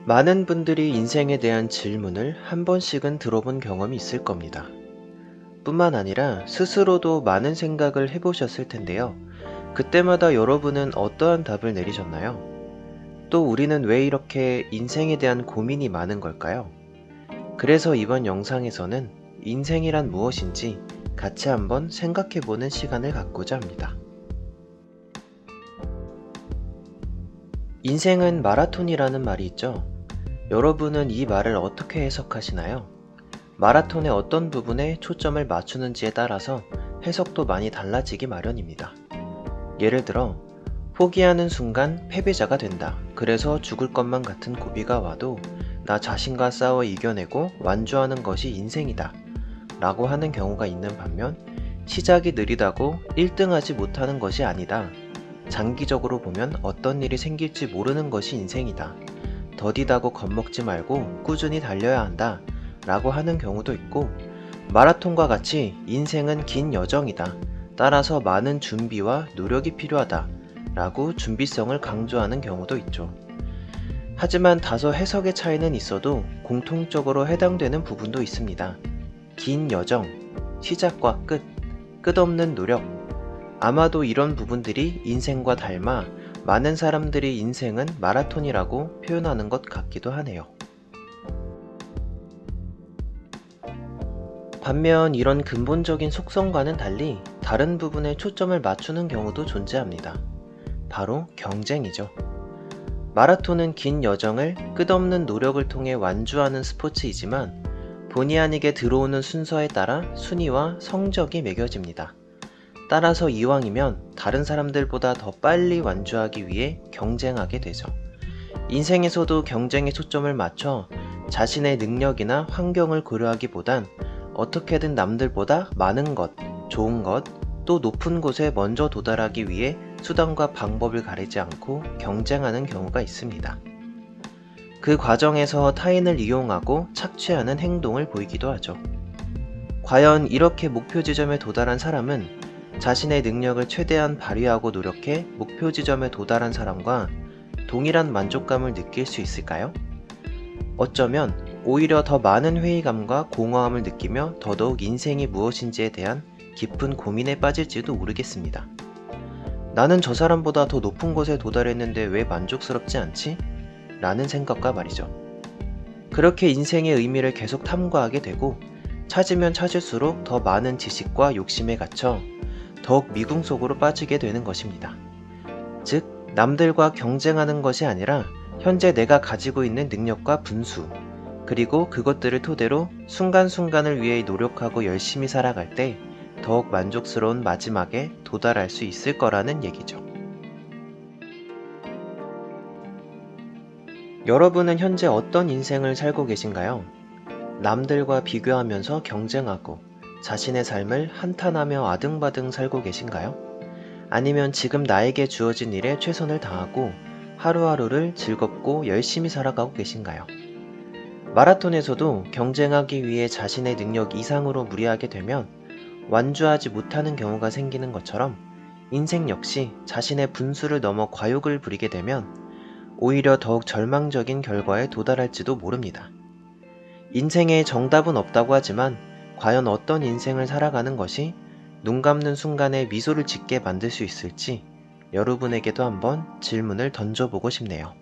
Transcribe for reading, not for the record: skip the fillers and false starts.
많은 분들이 인생에 대한 질문을 한 번씩은 들어본 경험이 있을 겁니다. 뿐만 아니라 스스로도 많은 생각을 해보셨을 텐데요. 그때마다 여러분은 어떠한 답을 내리셨나요? 또 우리는 왜 이렇게 인생에 대한 고민이 많은 걸까요? 그래서 이번 영상에서는 인생이란 무엇인지 같이 한번 생각해보는 시간을 갖고자 합니다. 인생은 마라톤이라는 말이 있죠. 여러분은 이 말을 어떻게 해석하시나요? 마라톤의 어떤 부분에 초점을 맞추는지에 따라서 해석도 많이 달라지기 마련입니다. 예를 들어, 포기하는 순간 패배자가 된다. 그래서 죽을 것만 같은 고비가 와도 나 자신과 싸워 이겨내고 완주하는 것이 인생이다. 라고 하는 경우가 있는 반면, 시작이 느리다고 1등하지 못하는 것이 아니다. 장기적으로 보면 어떤 일이 생길지 모르는 것이 인생이다. 더디다고 겁먹지 말고 꾸준히 달려야 한다. 라고 하는 경우도 있고, 마라톤과 같이 인생은 긴 여정이다. 따라서 많은 준비와 노력이 필요하다. 라고 준비성을 강조하는 경우도 있죠. 하지만 다소 해석의 차이는 있어도 공통적으로 해당되는 부분도 있습니다. 긴 여정, 시작과 끝, 끝없는 노력. 아마도 이런 부분들이 인생과 닮아 많은 사람들이 인생은 마라톤이라고 표현하는 것 같기도 하네요. 반면 이런 근본적인 속성과는 달리 다른 부분에 초점을 맞추는 경우도 존재합니다. 바로 경쟁이죠. 마라톤은 긴 여정을 끝없는 노력을 통해 완주하는 스포츠이지만 본의 아니게 들어오는 순서에 따라 순위와 성적이 매겨집니다. 따라서 이왕이면 다른 사람들보다 더 빨리 완주하기 위해 경쟁하게 되죠. 인생에서도 경쟁에 초점을 맞춰 자신의 능력이나 환경을 고려하기보단 어떻게든 남들보다 많은 것, 좋은 것, 또 높은 곳에 먼저 도달하기 위해 수단과 방법을 가리지 않고 경쟁하는 경우가 있습니다. 그 과정에서 타인을 이용하고 착취하는 행동을 보이기도 하죠. 과연 이렇게 목표 지점에 도달한 사람은 자신의 능력을 최대한 발휘하고 노력해 목표 지점에 도달한 사람과 동일한 만족감을 느낄 수 있을까요? 어쩌면 오히려 더 많은 회의감과 공허함을 느끼며 더더욱 인생이 무엇인지에 대한 깊은 고민에 빠질지도 모르겠습니다. 나는 저 사람보다 더 높은 곳에 도달했는데 왜 만족스럽지 않지? 라는 생각과 말이죠. 그렇게 인생의 의미를 계속 탐구하게 되고 찾으면 찾을수록 더 많은 지식과 욕심에 갇혀 더욱 미궁 속으로 빠지게 되는 것입니다. 즉, 남들과 경쟁하는 것이 아니라 현재 내가 가지고 있는 능력과 분수, 그리고 그것들을 토대로 순간순간을 위해 노력하고 열심히 살아갈 때 더욱 만족스러운 마지막에 도달할 수 있을 거라는 얘기죠. 여러분은 현재 어떤 인생을 살고 계신가요? 남들과 비교하면서 경쟁하고 자신의 삶을 한탄하며 아등바등 살고 계신가요? 아니면 지금 나에게 주어진 일에 최선을 다하고 하루하루를 즐겁고 열심히 살아가고 계신가요? 마라톤에서도 경쟁하기 위해 자신의 능력 이상으로 무리하게 되면 완주하지 못하는 경우가 생기는 것처럼 인생 역시 자신의 분수를 넘어 과욕을 부리게 되면 오히려 더욱 절망적인 결과에 도달할지도 모릅니다. 인생에 정답은 없다고 하지만 과연 어떤 인생을 살아가는 것이 눈 감는 순간에 미소를 짓게 만들 수 있을지 여러분에게도 한번 질문을 던져보고 싶네요.